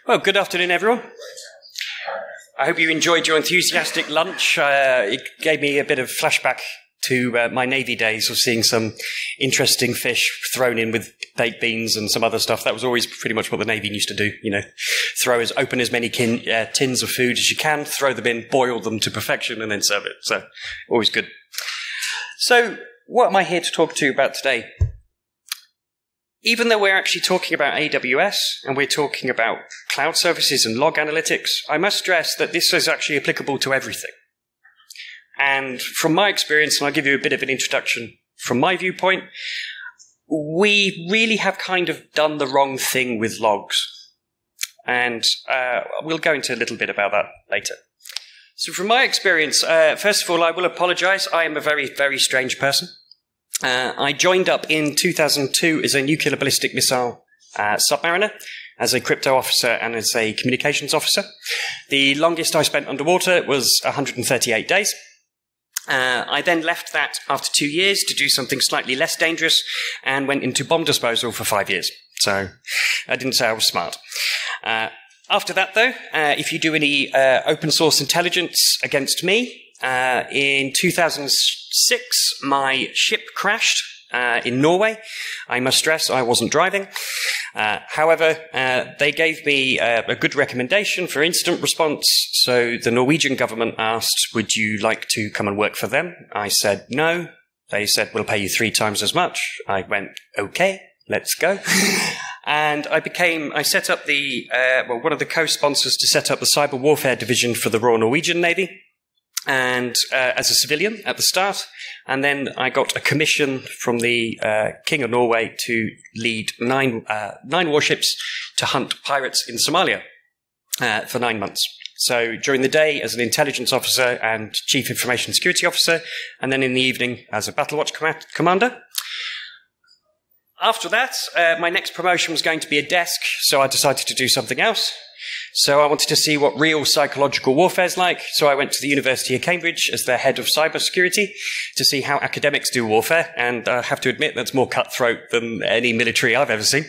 Well, good afternoon, everyone. I hope you enjoyed your enthusiastic lunch. It gave me a bit of flashback to my Navy days of seeing some interesting fish thrown in with baked beans and some other stuff. That was always pretty much what the Navy used to do, you know, open as many tins of food as you can, throw them in, boil them to perfection, and then serve it. So, always good. So, what am I here to talk to you about today? Even though we're actually talking about AWS and we're talking about cloud services and log analytics, I must stress that this is actually applicable to everything. And from my experience, and I'll give you a bit of an introduction from my viewpoint, we really have kind of done the wrong thing with logs. And we'll go into a little bit about that later. So from my experience, first of all, I will apologize. I am a very, very strange person. I joined up in 2002 as a nuclear ballistic missile submariner, as a crypto officer and as a communications officer. The longest I spent underwater was 138 days. I then left that after 2 years to do something slightly less dangerous and went into bomb disposal for 5 years. So I didn't say I was smart. After that, though, if you do any open source intelligence against me, in 2006, my ship crashed in Norway. I must stress I wasn't driving. However, they gave me a good recommendation for incident response. So the Norwegian government asked, would you like to come and work for them? I said no. They said, we'll pay you 3 times as much. I went, okay, let's go. And I set up one of the co-sponsors to set up the cyber warfare division for the Royal Norwegian Navy. And as a civilian at the start, and then I got a commission from the King of Norway to lead 9 warships to hunt pirates in Somalia for 9 months. So during the day as an intelligence officer and chief information security officer, and then in the evening as a battle watch commander. After that, my next promotion was going to be a desk, so I decided to do something else. So I wanted to see what real psychological warfare is like. So I went to the University of Cambridge as their head of cybersecurity to see how academics do warfare. And I have to admit that's more cutthroat than any military I've ever seen.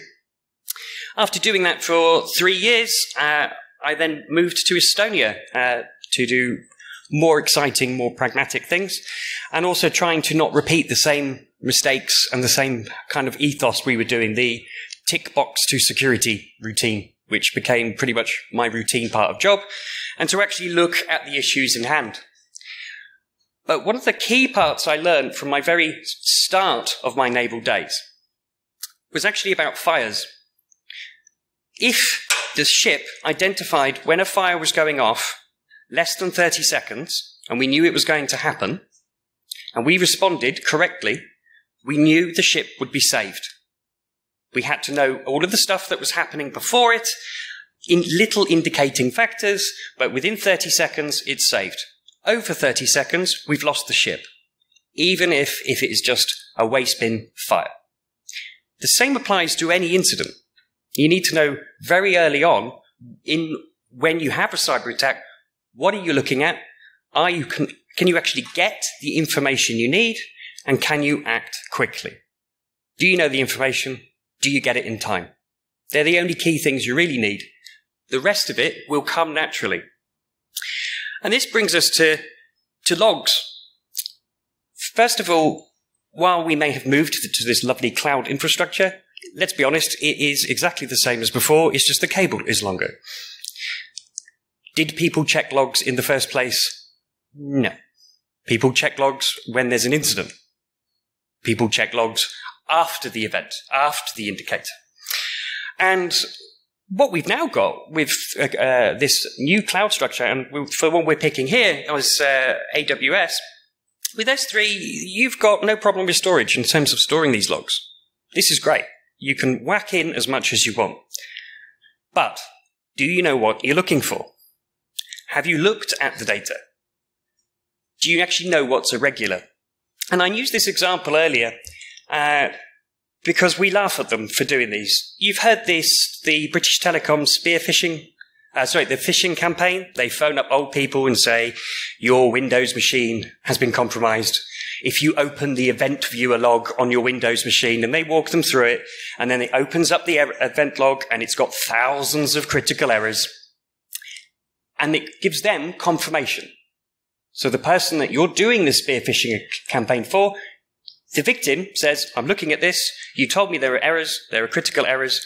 After doing that for 3 years, I then moved to Estonia to do more exciting, more pragmatic things, and also trying to not repeat the same mistakes and the same kind of ethos we were doing, the tick box to security routine, which became pretty much my routine part of job, and to actually look at the issues in hand. But one of the key parts I learned from my very start of my naval days was actually about fires. If the ship identified when a fire was going off less than 30 seconds, and we knew it was going to happen, and we responded correctly, we knew the ship would be saved. We had to know all of the stuff that was happening before it, in little indicating factors, but within 30 seconds, it's saved. Over 30 seconds, we've lost the ship, even if it is just a waste bin fire. The same applies to any incident. You need to know very early on, when you have a cyber attack, what are you looking at? Can you actually get the information you need? And can you act quickly? Do you know the information? Do you get it in time? They're the only key things you really need. The rest of it will come naturally. And this brings us to logs. First of all, while we may have moved to this lovely cloud infrastructure, let's be honest, it is exactly the same as before, it's just the cable is longer. Did people check logs in the first place? No. People check logs when there's an incident. People check logs after the event, after the indicator. And what we've now got with this new cloud structure, and for the one we're picking here is AWS, with S3, you've got no problem with storage in terms of storing these logs. This is great. You can whack in as much as you want. But do you know what you're looking for? Have you looked at the data? Do you actually know what's irregular? And I used this example earlier because we laugh at them for doing these. You've heard this, the British Telecom the phishing campaign. They phone up old people and say, your Windows machine has been compromised. if you open the event viewer log on your Windows machine and they walk them through it, and then it opens up the event log and it's got thousands of critical errors, and it gives them confirmation. So the person that you're doing the spear phishing campaign for, the victim says, I'm looking at this, you told me there are errors, there are critical errors.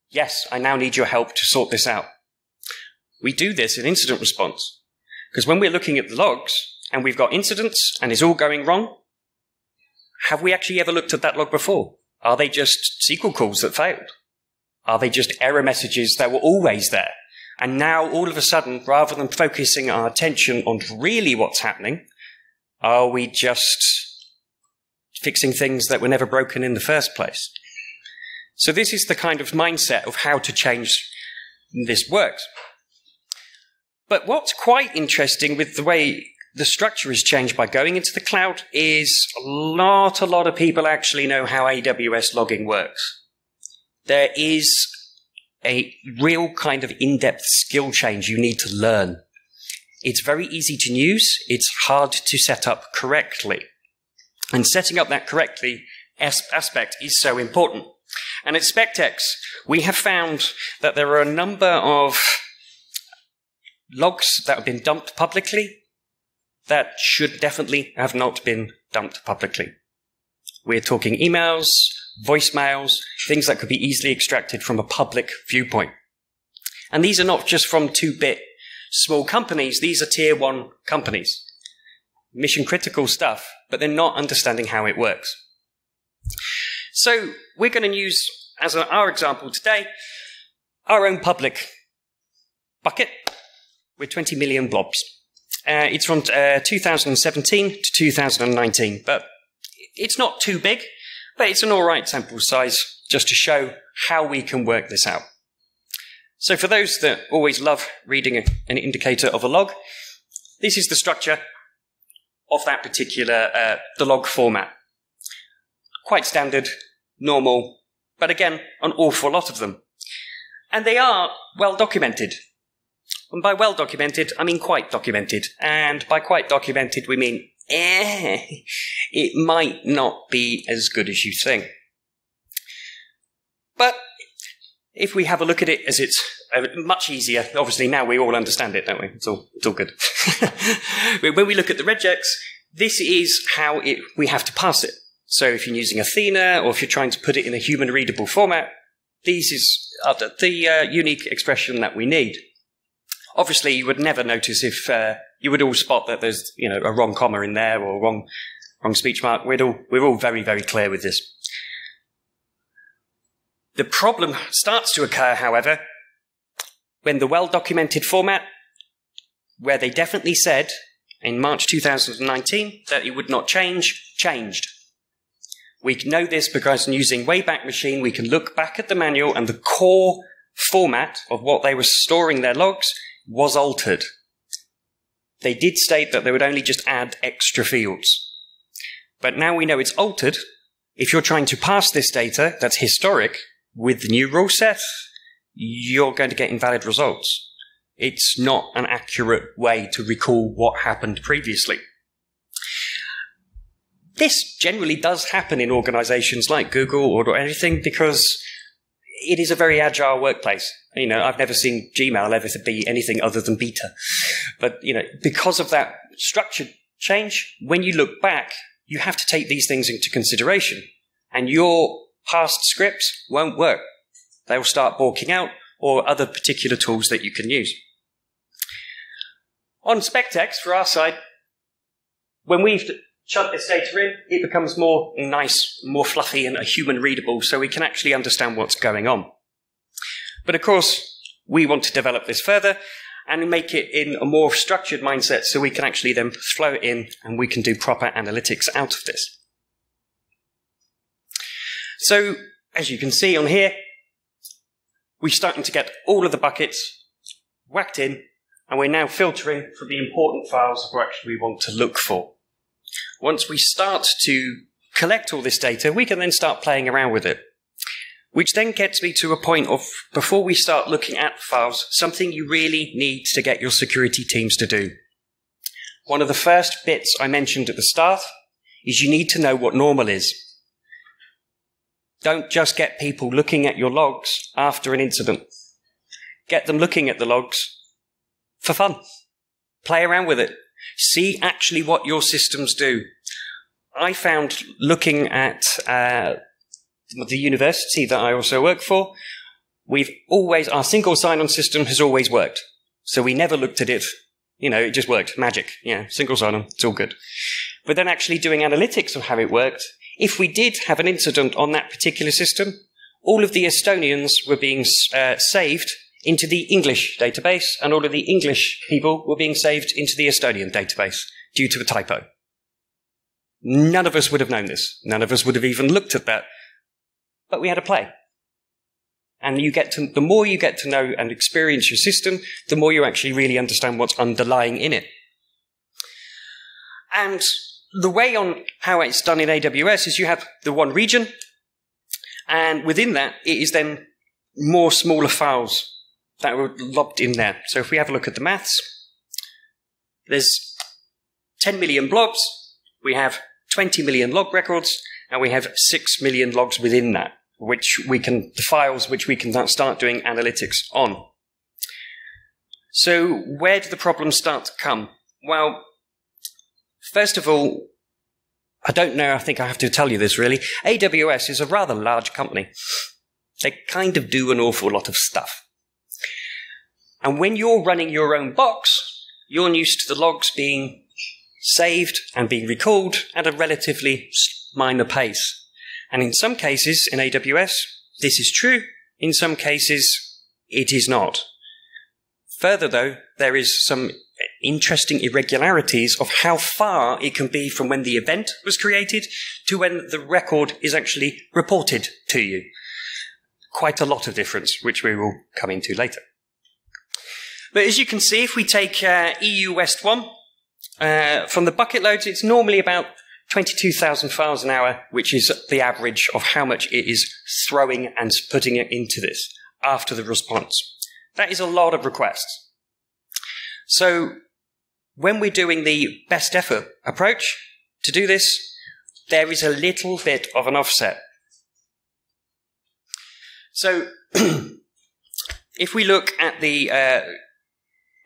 Yes, I now need your help to sort this out. We do this in incident response, because when we're looking at the logs and we've got incidents and it's all going wrong, have we actually ever looked at that log before? Are they just SQL calls that failed? Are they just error messages that were always there? And now, all of a sudden, rather than focusing our attention on really what's happening, are we just fixing things that were never broken in the first place? So this is the kind of mindset of how to change this works. But what's quite interesting with the way the structure is changed by going into the cloud is a lot of people actually know how AWS logging works. There is a real kind of in-depth skill change you need to learn. It's very easy to use. It's hard to set up correctly. And setting up that correctly aspect is so important. And at SpecTex, we have found that there are a number of logs that have been dumped publicly that should definitely have not been dumped publicly. We're talking emails, voicemails, things that could be easily extracted from a public viewpoint. And these are not just from 2-bit small companies, these are tier 1 companies. Mission critical stuff, but they're not understanding how it works. So we're going to use, as our example today, our own public bucket with 20 million blobs. It's from 2017 to 2019, but it's not too big. But it's an all right sample size just to show how we can work this out. So for those that always love reading an indicator of a log, this is the structure of that particular, the log format. Quite standard, normal, but again, an awful lot of them. And they are well documented. And by well documented, I mean quite documented. And by quite documented, we mean it might not be as good as you think. But if we have a look at it as it's much easier, obviously now we all understand it, don't we? It's all good. When we look at the regex, this is how we have to pass it. So if you're using Athena, or if you're trying to put it in a human-readable format, this is the unique expression that we need. Obviously, you would never notice if you would all spot that there's a wrong comma in there or wrong speech mark. We're all very, very clear with this. The problem starts to occur, however, when the well-documented format, where they definitely said in March 2019 that it would not change, changed. We know this because using Wayback Machine, we can look back at the manual and the core format of what they were storing their logs was altered. They did state that they would only just add extra fields. But now we know it's altered. If you're trying to pass this data that's historic with the new rule set, you're going to get invalid results. It's not an accurate way to recall what happened previously. This generally does happen in organizations like Google or anything because it is a very agile workplace. I've never seen Gmail ever be anything other than beta. But, because of that structure change, when you look back, you have to take these things into consideration. And your past scripts won't work. They'll start balking out or other particular tools that you can use. On SpecTex, for our side, when we've chuck this data in, it becomes more nice, more fluffy and human readable, so we can actually understand what's going on. But of course, we want to develop this further and make it in a more structured mindset so we can actually then flow it in and we can do proper analytics out of this. So, as you can see on here, we're starting to get all of the buckets whacked in, and we're now filtering for the important files that we want to look for. Once we start to collect all this data, we can then start playing around with it. Which then gets me to a point of, before we start looking at files, something you really need to get your security teams to do. One of the first bits I mentioned at the start is you need to know what normal is. Don't just get people looking at your logs after an incident. Get them looking at the logs for fun. Play around with it. See actually what your systems do. I found looking at the university that I also work for, our single sign-on system has always worked. So we never looked at it. It just worked. Magic. Single sign-on. It's all good. But then actually doing analytics of how it worked, if we did have an incident on that particular system, all of the Estonians were being saved into the English database, and all of the English people were being saved into the Estonian database due to a typo. None of us would have known this. None of us would have even looked at that. But we had a play. And the more you get to know and experience your system, the more you actually really understand what's underlying in it. And the way on how it's done in AWS is you have the one region, and within that, it is then more smaller files that were lobbed in there. So if we have a look at the maths, there's 10 million blobs, we have 20 million log records, and we have 6 million logs within that, the files which we can start doing analytics on. So where do the problems start to come? Well, first of all, I don't know, I think I have to tell you this really. AWS is a rather large company. They kind of do an awful lot of stuff. And when you're running your own box, you're used to the logs being saved and being recalled at a relatively minor pace. And in some cases, in AWS, this is true. In some cases, it is not. Further, though, there is some interesting irregularities of how far it can be from when the event was created to when the record is actually reported to you. Quite a lot of difference, which we will come into later. But as you can see, if we take EU West 1, from the bucket loads, it's normally about 22,000 files an hour, which is the average of how much it is throwing and putting it into this after the response. That is a lot of requests. So when we're doing the best effort approach to do this, there is a little bit of an offset. So if we look at the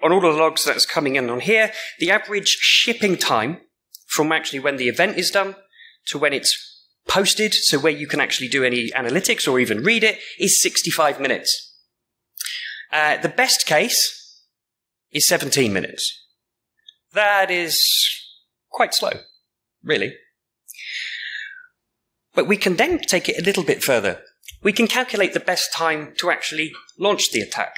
on all of the logs that's coming in on here, the average shipping time from actually when the event is done to when it's posted, so where you can actually do any analytics or even read it, is 65 minutes. The best case is 17 minutes. That is quite slow, really. But we can then take it a little bit further. We can calculate the best time to actually launch the attack.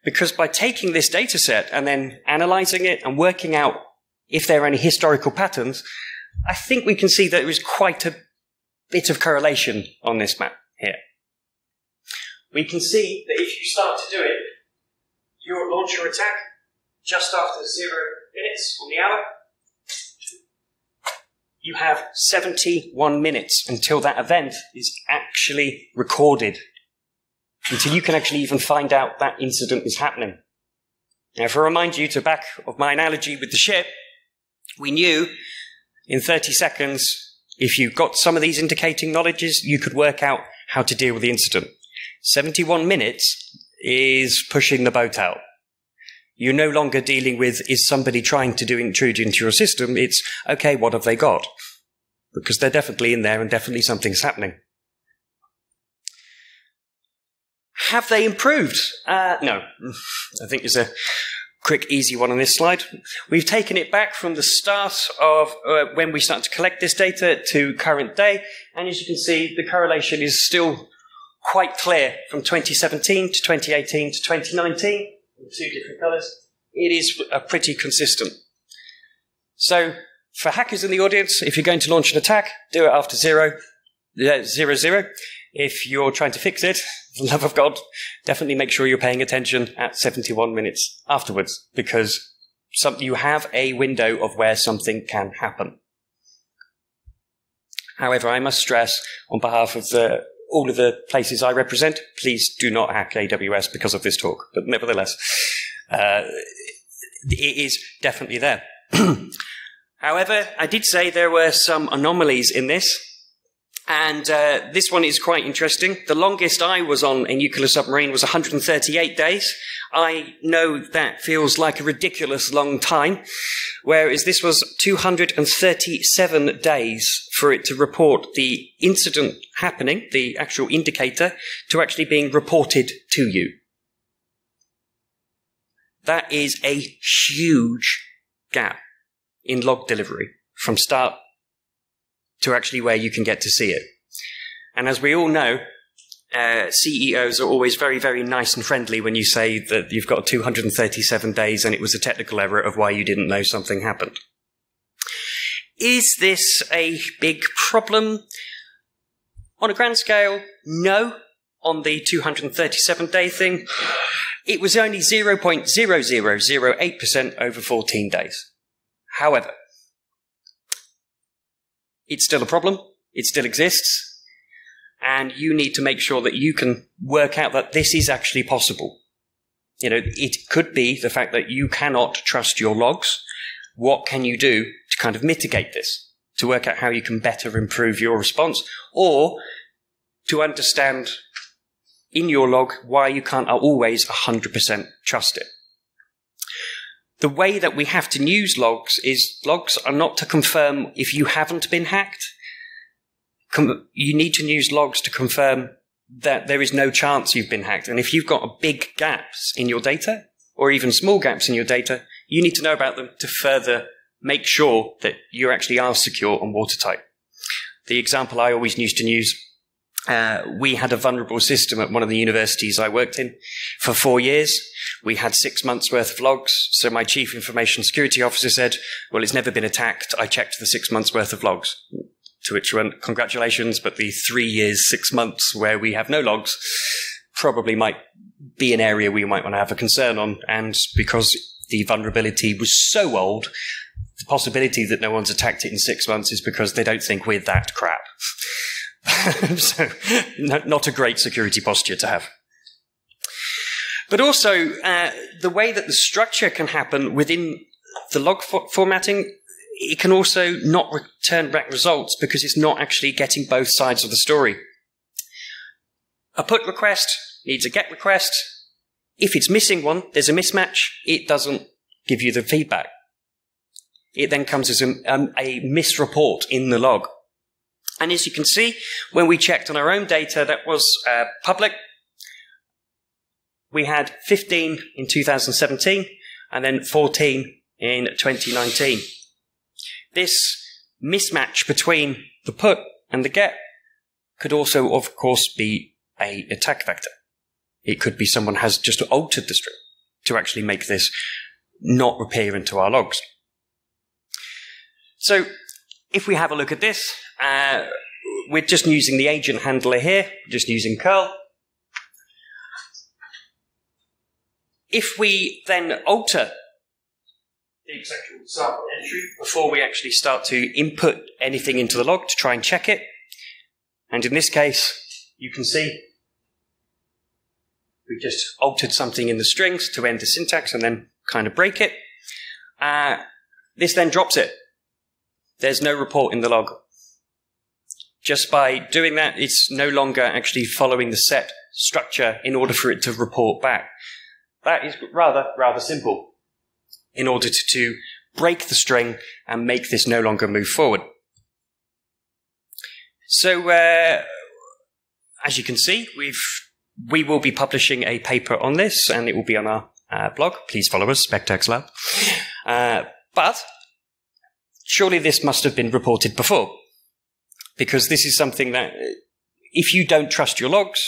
Because by taking this data set and then analyzing it and working out if there are any historical patterns, I think we can see that there is quite a bit of correlation on this map here. We can see that if you start to do it, you'll launch your attack just after 0 minutes on the hour. You have 71 minutes until that event is actually recorded, until you can actually even find out that incident is happening. Now, if I remind you to back of my analogy with the ship, we knew in 30 seconds, if you got some of these indicating knowledges, you could work out how to deal with the incident. 71 minutes is pushing the boat out. You're no longer dealing with, is somebody trying to intrude into your system? It's, okay, what have they got? Because they're definitely in there and definitely something's happening. Have they improved? No. I think there's a quick, easy one on this slide. We've taken it back from the start of when we start to collect this data to current day. And as you can see, the correlation is still quite clear from 2017 to 2018 to 2019. Two different colours. It is pretty consistent. So, for hackers in the audience, if you're going to launch an attack, do it after 0, 0. If you're trying to fix it, for the love of God, definitely make sure you're paying attention at 71 minutes afterwards, because you have a window of where something can happen. However, I must stress, on behalf of all of the places I represent, please do not hack AWS because of this talk. But nevertheless, it is definitely there. However, I did say there were some anomalies in this, and this one is quite interesting. The longest I was on a nuclear submarine was 138 days. I know that feels like a ridiculous long time, whereas this was 237 days for it to report the incident happening, the actual indicator, to actually being reported to you. That is a huge gap in log delivery from start to actually where you can get to see it. And as we all know, CEOs are always very, very nice and friendly when you say that you've got 237 days and it was a technical error of why you didn't know something happened. Is this a big problem? On a grand scale, no. On the 237-day thing, it was only 0.0008% over 14 days. However, it's still a problem, it still exists, and you need to make sure that you can work out that this is actually possible. You know, it could be the fact that you cannot trust your logs. What can you do to kind of mitigate this? To work out how you can better improve your response, or to understand in your log why you can't always 100% trust it. The way that we have to use logs is logs are not to confirm if you haven't been hacked. You need to use logs to confirm that there is no chance you've been hacked. And if you've got big gaps in your data, or even small gaps in your data, you need to know about them to further make sure that you actually are secure and watertight. The example I always used to use, we had a vulnerable system at one of the universities I worked in for 4 years. We had 6 months worth of logs. So my chief information security officer said, well, it's never been attacked. I checked the 6 months worth of logs. To which went, congratulations, but the 3 years, 6 months where we have no logs probably might be an area we might want to have a concern on. And because the vulnerability was so old, the possibility that no one's attacked it in 6 months is because they don't think we're that crap. So, not a great security posture to have. But also, the way that the structure can happen within the log formatting, it can also not return back results because it's not actually getting both sides of the story. A put request needs a get request. If it's missing one, there's a mismatch, it doesn't give you the feedback. It then comes as a misreport in the log. And as you can see, when we checked on our own data, that was public. We had 15 in 2017 and then 14 in 2019. This mismatch between the put and the get could also, of course, be an attack vector. It could be someone has just altered the string to actually make this not appear into our logs. So if we have a look at this, we're just using the agent handler here, just using curl. If we then alter the actual sample entry before we actually start to input anything into the log to try and check it, and in this case, you can see we just altered something in the strings to end the syntax and then kind of break it. This then drops it. There's no report in the log. Just by doing that, it's no longer actually following the set structure in order for it to report back. That is rather simple in order to break the string and make this no longer move forward. So, as you can see, we will be publishing a paper on this, and it will be on our blog. Please follow us, SpecTax Lab. But surely this must have been reported before, because this is something that, if you don't trust your logs,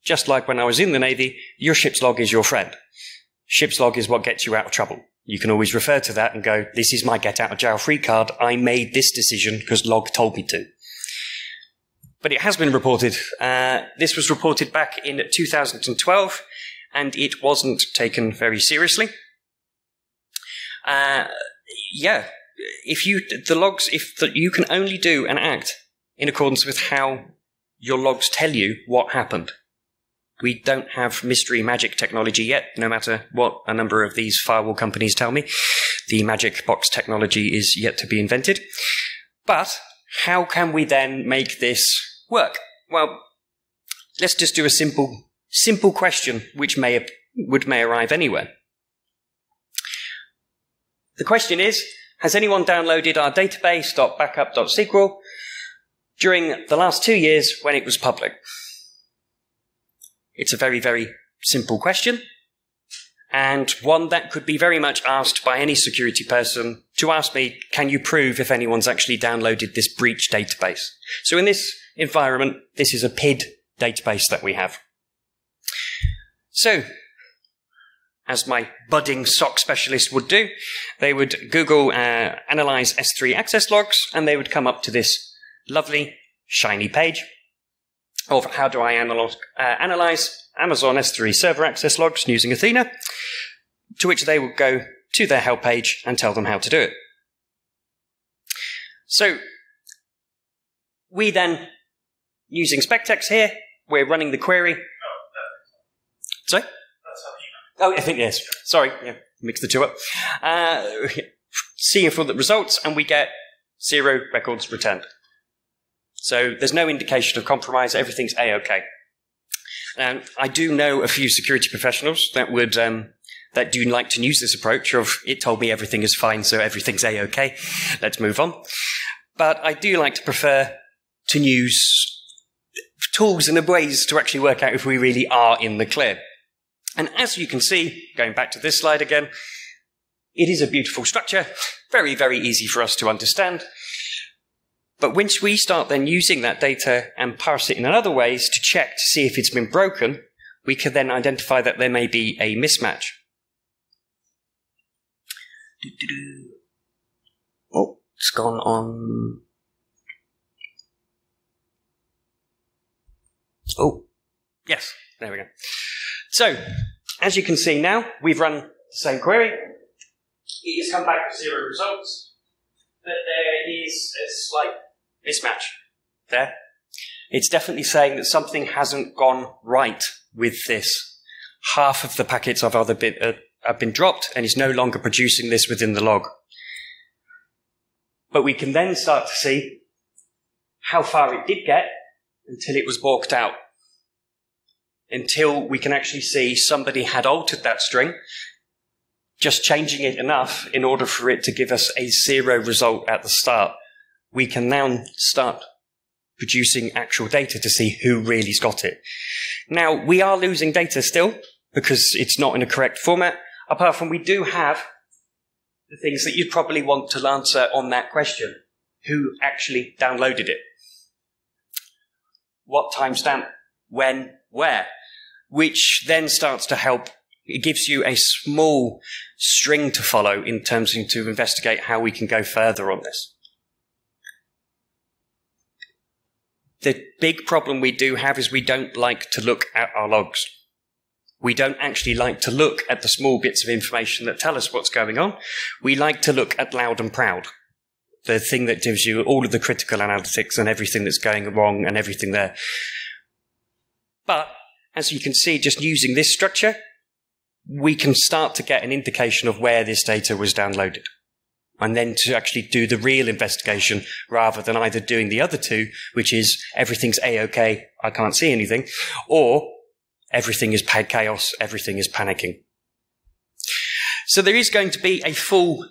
just like when I was in the Navy, your ship's log is your friend. Ship's log is what gets you out of trouble. You can always refer to that and go, this is my get out of jail free card. I made this decision because log told me to. But it has been reported. This was reported back in 2012, and it wasn't taken very seriously. You can only do an act in accordance with how your logs tell you what happened. We don't have mystery magic technology yet, no matter what a number of these firewall companies tell me. The magic box technology is yet to be invented. But how can we then make this work? Well, let's just do a simple question which may arrive anywhere. The question is, has anyone downloaded our database.backup.sql during the last 2 years when it was public? It's a very, very simple question, and one that could be very much asked by any security person to ask me, can you prove if anyone's actually downloaded this breach database? So in this environment, this is a PID database that we have. So, as my budding SOC specialist would do, they would Google analyze S3 access logs, and they would come up to this lovely, shiny page of how do I analyze Amazon S3 server access logs using Athena, to which they would go to their help page and tell them how to do it. So, we then, using SpecTex here, we're running the query. Sorry? Oh, I think yes. Sorry, yeah, mixed the two up. Seeing for the results, and we get 0 records returned. So there's no indication of compromise. Everything's A-OK. I do know a few security professionals that would that do like to use this approach of it told me everything is fine, so everything's A-OK. Let's move on. But I do like to prefer to use tools and ways to actually work out if we really are in the clear. And as you can see, going back to this slide again, it is a beautiful structure, very, very easy for us to understand. But once we start then using that data and parse it in other ways to check to see if it's been broken, we can then identify that there may be a mismatch. Oh, it's gone on. Oh, yes, there we go. So, as you can see now, we've run the same query. It has come back with 0 results, but there is a slight mismatch there. It's definitely saying that something hasn't gone right with this. Half of the packets have been dropped and is no longer producing this within the log. But we can then start to see how far it did get until it was balked out. Until we can actually see somebody had altered that string, just changing it enough in order for it to give us a 0 result at the start. We can now start producing actual data to see who really's got it. Now, we are losing data still, because it's not in a correct format, apart from we do have the things that you'd probably want to answer on that question. Who actually downloaded it? What timestamp? When? Where? Which then starts to help. It gives you a small string to follow in terms of to investigate how we can go further on this. The big problem we do have is we don't like to look at our logs. We don't actually like to look at the small bits of information that tell us what's going on. We like to look at loud and proud. The thing that gives you all of the critical analytics and everything that's going wrong and everything there. But as you can see, just using this structure, we can start to get an indication of where this data was downloaded. And then to actually do the real investigation rather than either doing the other two, which is everything's A-OK, I can't see anything, or everything is chaos, everything is panicking. So there is going to be a full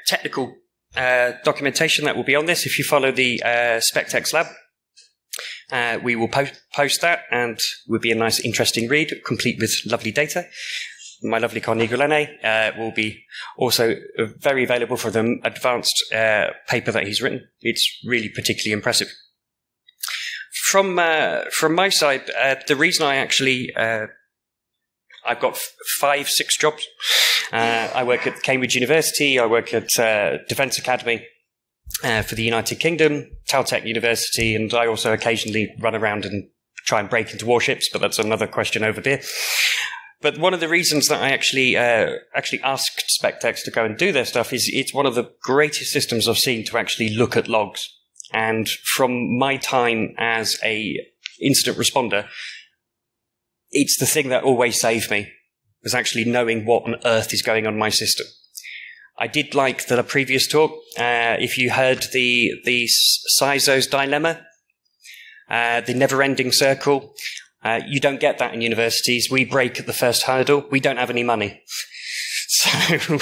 technical documentation that will be on this. If you follow the SpecTex lab, we will post that, and it will be a nice, interesting read, complete with lovely data. My lovely colleague Lene will be also very available for the advanced paper that he's written. It's really particularly impressive. From my side, the reason I actually I've got 5, 6 jobs. I work at Cambridge University. I work at Defence Academy for the United Kingdom, Caltech University, and I also occasionally run around and try and break into warships, but that's another question over beer. But one of the reasons that I actually asked SpecTex to go and do their stuff is it's one of the greatest systems I've seen to actually look at logs. And from my time as a incident responder, it's the thing that always saved me, was actually knowing what on earth is going on in my system. I did like the previous talk. If you heard the Sizo's dilemma, the never-ending circle, you don't get that in universities. We break at the first hurdle. We don't have any money. So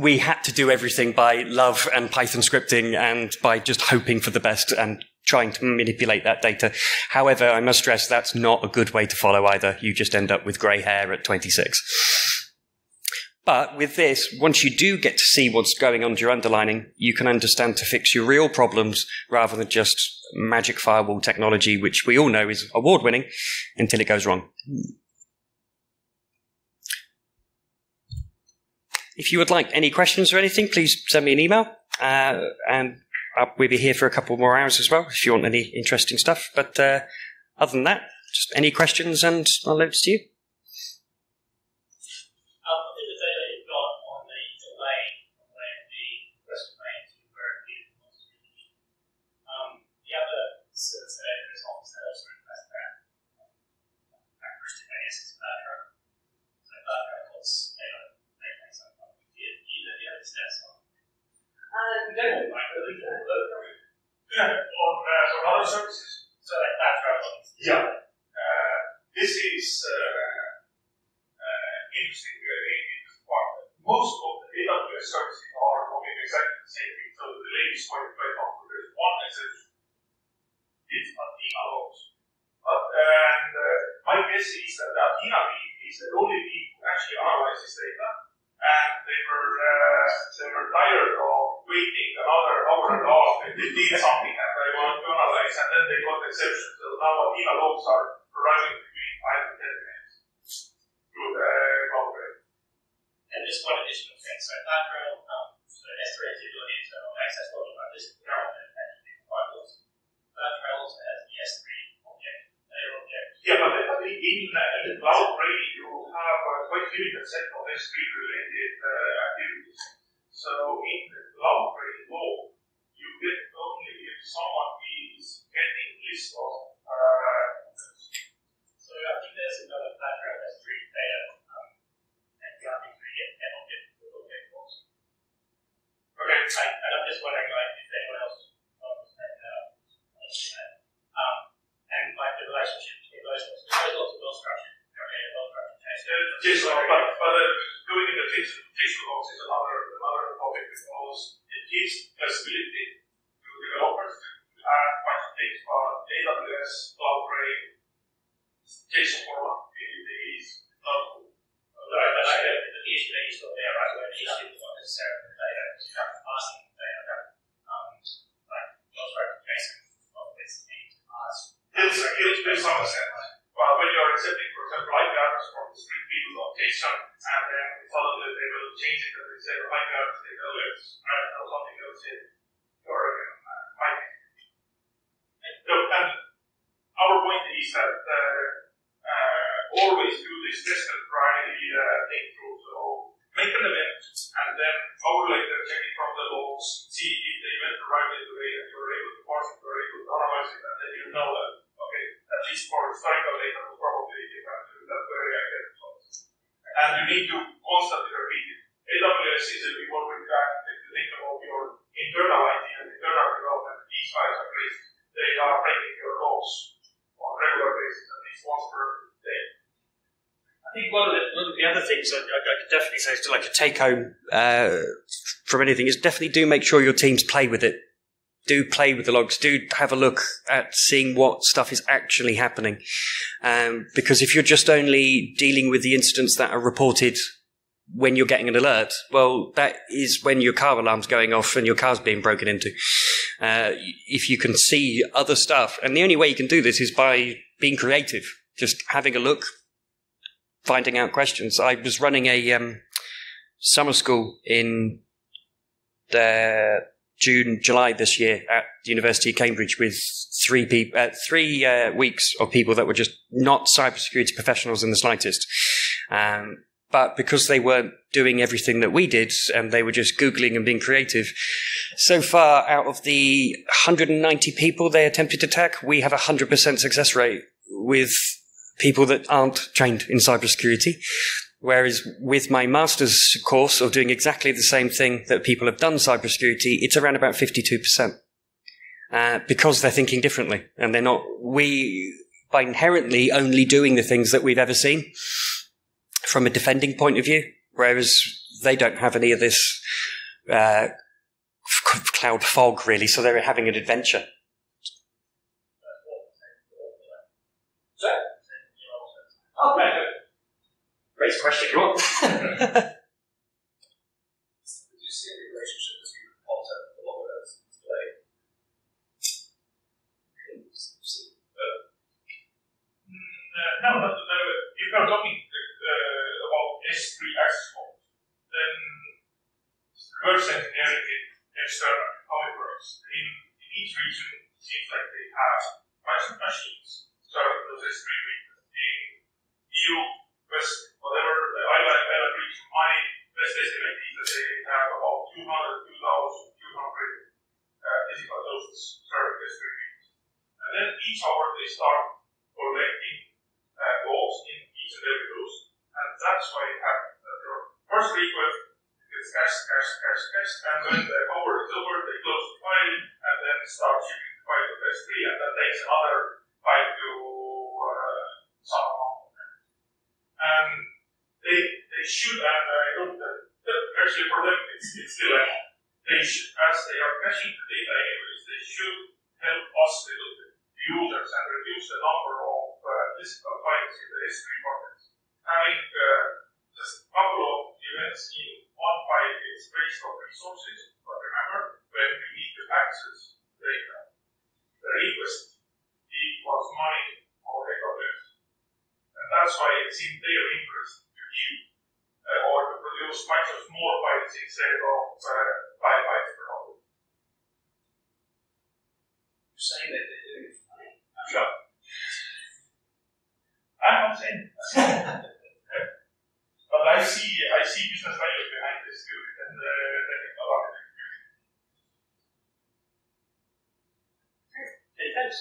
we had to do everything by love and Python scripting and by just hoping for the best and trying to manipulate that data. However, I must stress that's not a good way to follow either. You just end up with grey hair at 26. But with this, once you do get to see what's going on to your underlining, you can understand to fix your real problems rather than just magic firewall technology, which we all know is award-winning until it goes wrong. If you would like any questions or anything, please send me an email, and we'll be here for a couple more hours as well if you want any interesting stuff. But other than that, just any questions and I'll leave it to you. On other services, so like that travel. Yeah. This is interesting. Most of the AWS services are doing exactly the same thing. So the latest quite often there's one exception. It's Athena logs. And my guess is that the Athena team is the only team who actually analyzes data. And they were tired of waiting another hour and a half and they did something and they wanted to analyze and then they got exceptions. So now Athena logs are arriving between 5 and 10 minutes to the cloud rate. And just one additional thing. So Cloudtrail, so S3 has the ability to access logs like this and actually provide logs. Cloudtrail also has the S3 object, layer object. Yeah, but in cloud rate you have a quite limited set of S3 related activities. So in the cloud rate log, you get only if someone is getting list of so I think there's another Cloudtrail S3 data and you have to get an object with object logs. Okay. And I'm just wondering like if anyone else was taking that up. And like the relationship between those logs. There's lots of well structured. Yes, but doing in the JSON logs is another topic because it gives flexibility to developers to add bunch of things about AWS, Cloud Rate, JSON format is not cool. Right, but the issue that you saw there, right, where the issue is not necessarily the data, it's just passing the data, like well-structured JSON of this thing to pass. It's some sense. Well, when you're accepting, for example, IPRs from the street view of JSON, and then suddenly they will change it and they say, IPRs, they will or something else in your finding. And our point is that always do this test and try thing through. So make an event, and then overlay the check it from the logs, see if the event arrived in the way that you're able to parse it, you're able to analyze it, and then you know that, okay, at least for historical data, probably you can do that very accurate results. And you need to constantly repeat it. AWS is a big one with that. If you think about your internal IT and internal development, these guys are great. They are breaking your logs on a regular basis, at least once per day. I think one of the other things I could definitely say is to like a take-home from anything is definitely do make sure your teams play with it. Do play with the logs. Do have a look at seeing what stuff is actually happening. Because if you're just only dealing with the incidents that are reported when you're getting an alert, well, that is when your car alarm's going off and your car's being broken into. If you can see other stuff, and the only way you can do this is by being creative, just having a look, finding out questions. I was running a summer school in July this year at the University of Cambridge with 3 weeks of people that were just not cybersecurity professionals in the slightest. But because they weren't doing everything that we did and they were just Googling and being creative, so far out of the 190 people they attempted to attack, we have a 100% success rate with people that aren't trained in cybersecurity. Whereas with my master's course, of doing exactly the same thing that people have done cybersecurity, it's around about 52%. Because they're thinking differently. And they're not, by inherently only doing the things that we've ever seen from a defending point of view, whereas they don't have any of this cloud fog, really, so they're having an adventure. Oh, right. Great question. Go on. Do you see any relationship between content and AWS today? No, but if you're talking about S3 access points, then reverse engineering it externally, how it works. In each region, it seems like they have private machines serving those S3 regions. In EU, West, whatever, the island region, my best estimate is that they have about 2,200 physical hosts serving S3 regions. And then each hour they start collecting goals in each and every host. And that's why it happens. Your first request gets cached, and when the hour is over, they close the file and then start shipping the file to S3, and that takes another 5 to some amount of time. And they should, and I don't, actually for them, it's still they should, as they are caching the data anyways, they should help us, the users, and reduce the number of physical files in the S3 buckets. Having just a couple of events in one file is based on resources, but remember, when we need to access data, the request equals money or AWS. And that's why it's in their interest to give or to produce much more files instead of 5 bytes per hour. You're saying that they do it for money? Yeah. I'm not saying that. But I see business value behind this too, and a lot of it. Okay, thanks.